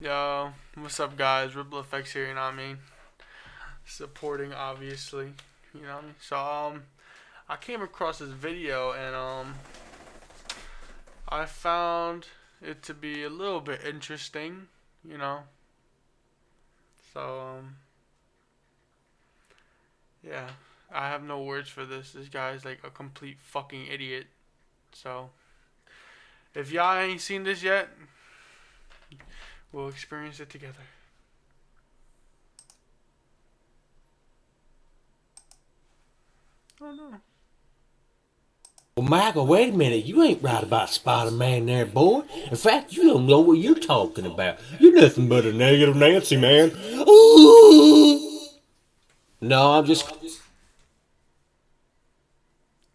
Yo, what's up, guys? Ripple Effects here, you know what I mean? Supporting, obviously, you know what I mean? So, I came across this video and, I found it to be a little bit interesting, you know? So, yeah, I have no words for this. This guy's like a complete fucking idiot. So, if y'all ain't seen this yet, we'll experience it together. Oh no. Well, Michael, wait a minute. You ain't right about Spider-Man there, boy. In fact, you don't know what you're talking about. You're nothing but a negative Nancy, man. Ooh. No, I'm just...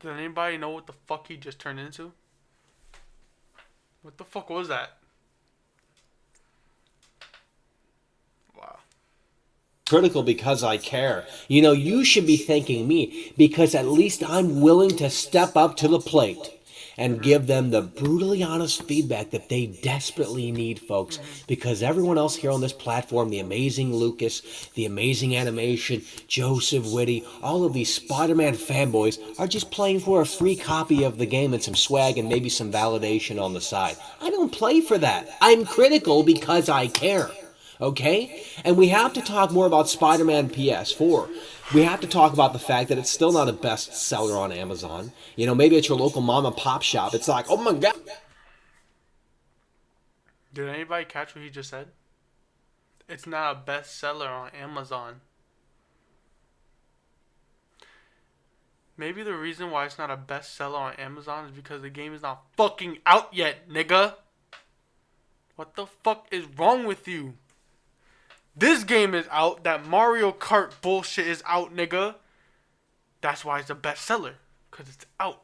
Did anybody know what the fuck he just turned into? What the fuck was that? Wow. critical because I care. You know, you should be thanking me because at least I'm willing to step up to the plate and give them the brutally honest feedback that they desperately need, folks, because everyone else here on this platform, the amazing Lucas, the amazing animation, Joseph Whitty, all of these Spider-Man fanboys are just playing for a free copy of the game and some swag and maybe some validation on the side. I don't play for that. I'm critical because I care. Okay? And we have to talk more about Spider-Man PS4. We have to talk about the fact that it's still not a bestseller on Amazon. You know, maybe at your local mom and pop shop, it's like, oh my god. Did anybody catch what he just said? It's not a bestseller on Amazon. Maybe the reason why it's not a bestseller on Amazon is because the game is not fucking out yet, nigga. What the fuck is wrong with you? This game is out. That Mario Kart bullshit is out, nigga. That's why it's a bestseller. Because it's out.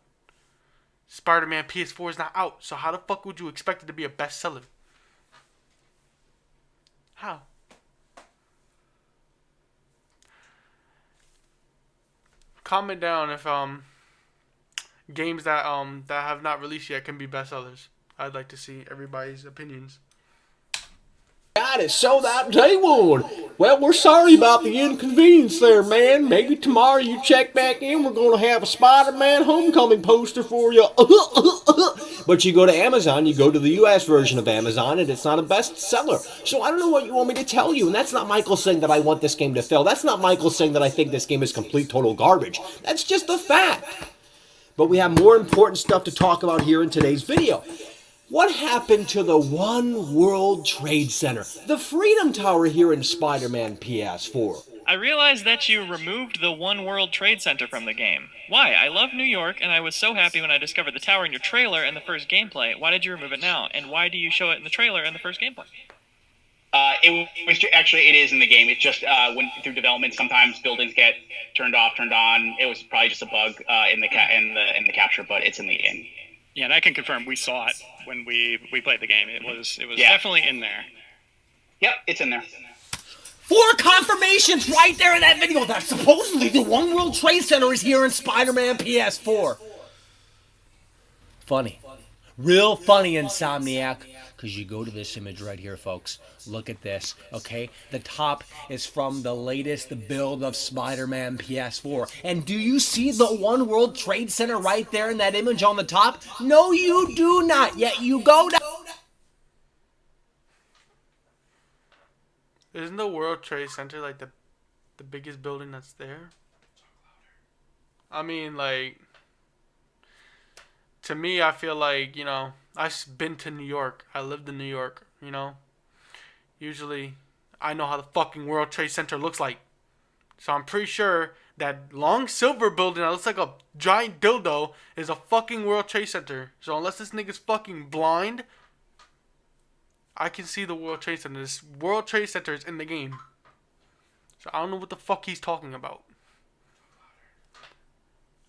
Spider-Man PS4 is not out. So how the fuck would you expect it to be a bestseller? How? Comment down if games that have not released yet can be bestsellers. I'd like to see everybody's opinions. God, it sold out day one. Well, we're sorry about the inconvenience there, man. Maybe tomorrow you check back in, we're going to have a Spider-Man homecoming poster for you. But you go to Amazon, you go to the US version of Amazon, and it's not a bestseller. So I don't know what you want me to tell you. And that's not Michael saying that I want this game to fail. That's not Michael saying that I think this game is complete, total garbage. That's just a fact. But we have more important stuff to talk about here in today's video. What happened to the One World Trade Center, the Freedom Tower here in Spider-Man PS4? I realized that you removed the One World Trade Center from the game. Why? I love New York, and I was so happy when I discovered the tower in your trailer in the first gameplay. Why did you remove it now? And why do you show it in the trailer in the first gameplay? It is in the game. It's just when through development, sometimes buildings get turned off, turned on. It was probably just a bug in the capture, but it's in the game. Yeah, and I can confirm we saw it when we played the game. It was definitely in there. Yep, it's in there. 4 confirmations right there in that video that supposedly the One World Trade Center is here in Spider-Man PS4. Funny. Real funny, Insomniac. Because you go to this image right here, folks. Look at this, okay? The top is from the latest build of Spider-Man PS4. And do you see the One World Trade Center right there in that image on the top? No, you do not. Yet you go down. Isn't the World Trade Center like the biggest building that's there? I mean, like, to me, I feel like, you know, I've been to New York. I lived in New York, you know. Usually, I know how the fucking World Trade Center looks like. So I'm pretty sure that long silver building that looks like a giant dildo is a fucking World Trade Center. So unless this nigga's fucking blind, I can see the World Trade Center. This World Trade Center is in the game. So I don't know what the fuck he's talking about.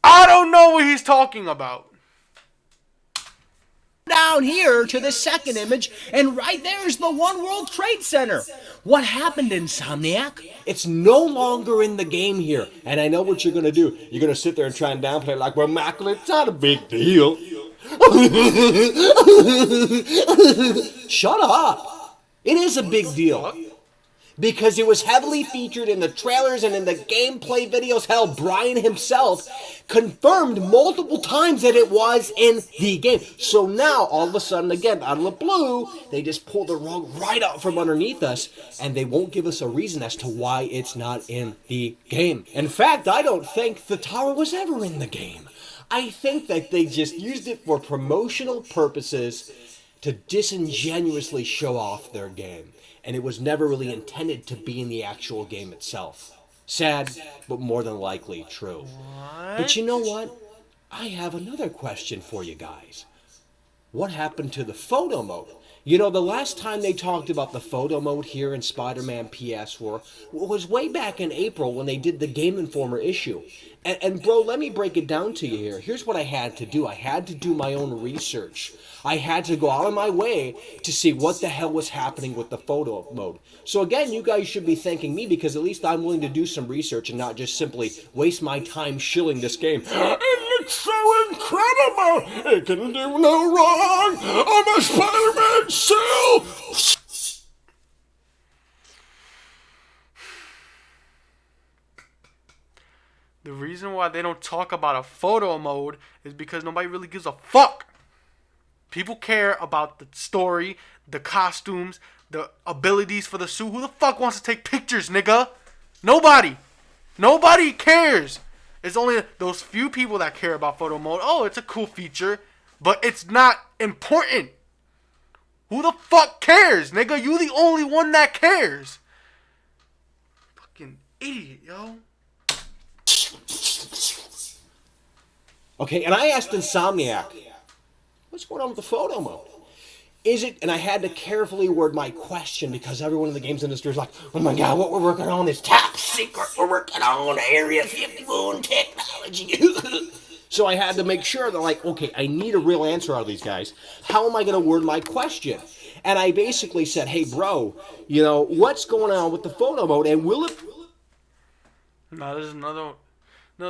I don't know what he's talking about. Down here to the second image, and right there is the One World Trade Center. What happened, Insomniac? It's no longer in the game here, and I know what you're gonna do. You're gonna sit there and try and downplay it like, well, Michael, it's not a big deal. Shut up. It is a big deal. Because it was heavily featured in the trailers and in the gameplay videos. Hell, Brian himself confirmed multiple times that it was in the game. So now, all of a sudden, again, out of the blue, they just pull the rug right out from underneath us, and they won't give us a reason as to why it's not in the game. In fact, I don't think the tower was ever in the game. I think that they just used it for promotional purposes to disingenuously show off their game. And it was never really intended to be in the actual game itself. Sad, but more than likely true. But you know what? I have another question for you guys. What happened to the photo mode? You know, the last time they talked about the photo mode here in Spider-Man PS4 was way back in April when they did the Game Informer issue. And bro, let me break it down to you here. Here's what I had to do. I had to do my own research. I had to go out of my way to see what the hell was happening with the photo mode. So again, you guys should be thanking me because at least I'm willing to do some research and not just simply waste my time shilling this game. It looks so incredible! It can do no wrong! I'm a Spider-Man shill! The reason why they don't talk about a photo mode is because nobody really gives a fuck. People care about the story, the costumes, the abilities for the suit. Who the fuck wants to take pictures, nigga? Nobody. Nobody cares. It's only those few people that care about photo mode. Oh, it's a cool feature, but it's not important. Who the fuck cares, nigga? You the only one that cares. Fucking idiot, yo. Okay, and I asked Insomniac, what's going on with the photo mode? Is it, and I had to carefully word my question because everyone in the games industry is like, oh my god, what we're working on is top secret. We're working on Area 51 technology. So I had to make sure that, like, okay, I need a real answer out of these guys. How am I going to word my question? And I basically said, hey, bro, you know, what's going on with the photo mode? And will it... No, there's another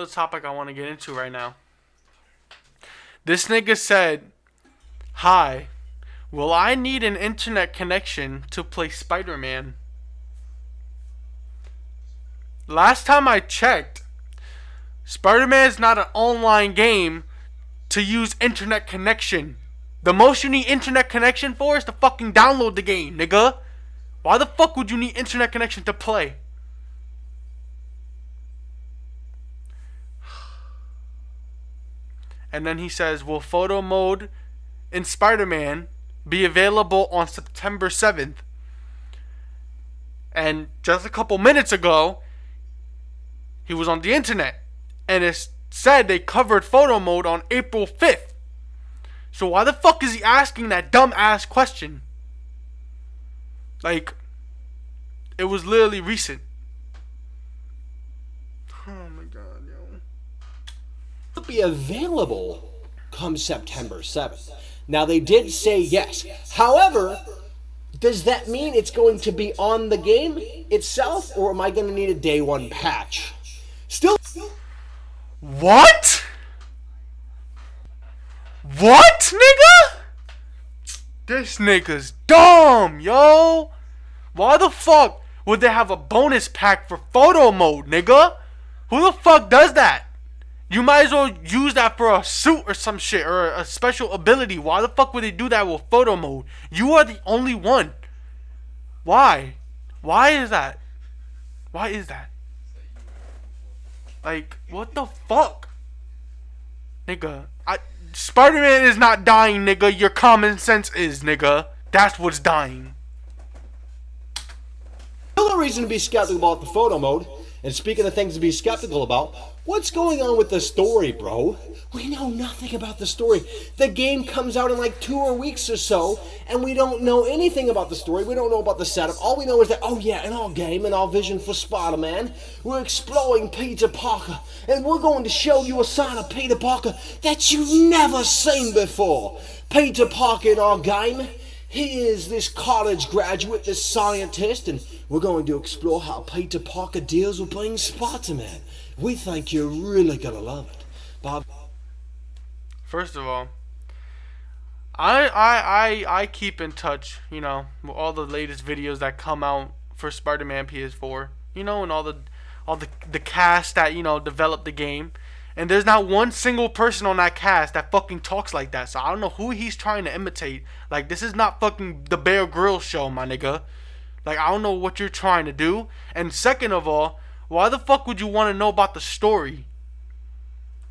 topic I want to get into right now. This nigga said, hi, will I need an internet connection to play Spider-Man? Last time I checked, Spider-Man is not an online game to use internet connection. The most you need internet connection for is to fucking download the game, nigga. Why the fuck would you need internet connection to play? And then he says, will photo mode in Spider-Man be available on September 7th? And just a couple minutes ago, he was on the internet. And it said they covered photo mode on April 5th. So why the fuck is he asking that dumb ass question? Like, it was literally recent. Oh my god, yo. It'll be available come September 7th. Now, they did say yes. However, does that mean it's going to be on the game itself, or am I going to need a day one patch? Still. What? What, nigga? This nigga's dumb, yo. Why the fuck would they have a bonus pack for photo mode, nigga? Who the fuck does that? You might as well use that for a suit or some shit, or a special ability. Why the fuck would they do that with photo mode? You are the only one. Why? Why is that? Why is that? Like, what the fuck? Nigga, Spider-Man is not dying, nigga. Your common sense is, nigga. That's what's dying. Another reason to be skeptical about the photo mode, and speaking of things to be skeptical about, what's going on with the story, bro? We know nothing about the story. The game comes out in like 2 weeks or so, and we don't know anything about the story. We don't know about the setup. All we know is that, oh yeah, in our game, in our vision for Spider-Man, we're exploring Peter Parker, and we're going to show you a side of Peter Parker that you've never seen before. Peter Parker in our game, he is this college graduate, this scientist, and we're going to explore how Peter Parker deals with being Spider-Man. We think you're really going to love it. Bob. First of all, I keep in touch, you know, with all the latest videos that come out for Spider-Man PS4, you know, and all the cast that, you know, developed the game. And there's not one single person on that cast that fucking talks like that. So I don't know who he's trying to imitate. Like, this is not fucking the Bear Grylls show, my nigga. Like, I don't know what you're trying to do. And second of all, why the fuck would you want to know about the story?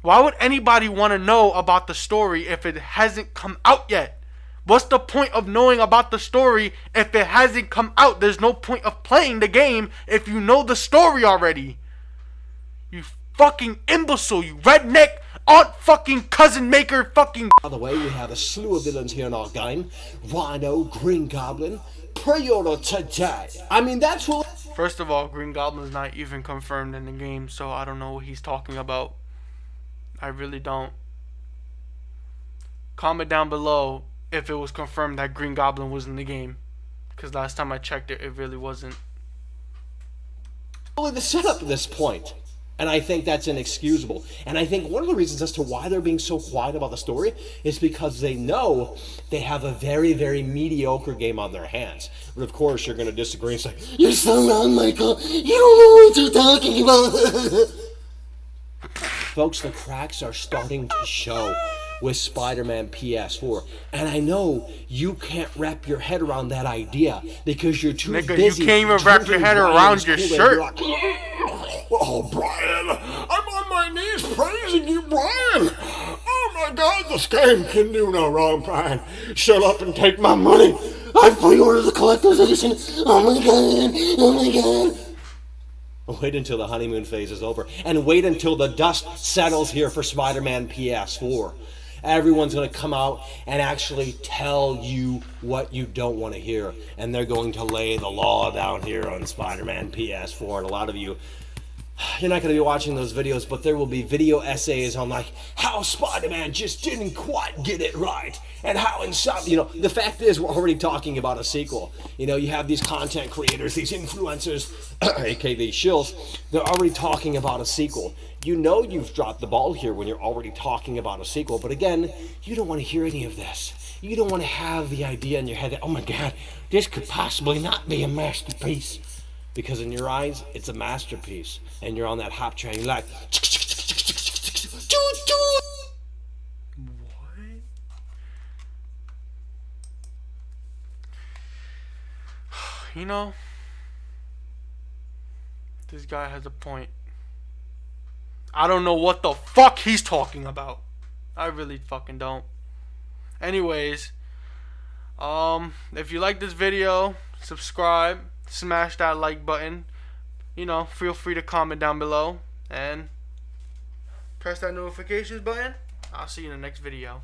Why would anybody want to know about the story if it hasn't come out yet? What's the point of knowing about the story if it hasn't come out? There's no point of playing the game if you know the story already. You fucking imbecile, you redneck, aunt fucking cousin maker fucking... By the way, we have a slew of villains here in our game. Rhino, Green Goblin, pre-order today. I mean, that's what... First of all, Green Goblin's not even confirmed in the game, so I don't know what he's talking about. I really don't. Comment down below if it was confirmed that Green Goblin was in the game. Because last time I checked it, it really wasn't. Only the setup at this point. And I think that's inexcusable. And I think one of the reasons as to why they're being so quiet about the story is because they know they have a very, very mediocre game on their hands. But of course, you're going to disagree and say, "You're so wrong, Michael. You don't know what you're talking about." Folks, the cracks are starting to show with Spider-Man PS4. And I know you can't wrap your head around that idea because you're too Nigga, busy. you can't even wrap your head around your shirt. Like, "Oh, Brian, I'm on my knees praising you, Brian. Oh my God, this game can do no wrong, Brian. Shut up and take my money. I pre-ordered the collector's edition. Oh my God, oh my God." Wait until the honeymoon phase is over, and wait until the dust settles here for Spider-Man PS4. Everyone's going to come out and actually tell you what you don't want to hear, and they're going to lay the law down here on Spider-Man PS4. And a lot of you, you're not going to be watching those videos, but there will be video essays on like how Spider-Man just didn't quite get it right, and how in some, you know, the fact is we're already talking about a sequel. You know, you have these content creators, these influencers, aka these shills, they're already talking about a sequel. You know you've dropped the ball here when you're already talking about a sequel, but again, you don't want to hear any of this. You don't want to have the idea in your head that, oh my God, this could possibly not be a masterpiece. Because in your eyes, it's a masterpiece. And you're on that hop train, you're like... What? You know, this guy has a point. I don't know what the fuck he's talking about. I really fucking don't. Anyways, if you like this video, subscribe, smash that like button. You know, feel free to comment down below and press that notifications button. I'll see you in the next video.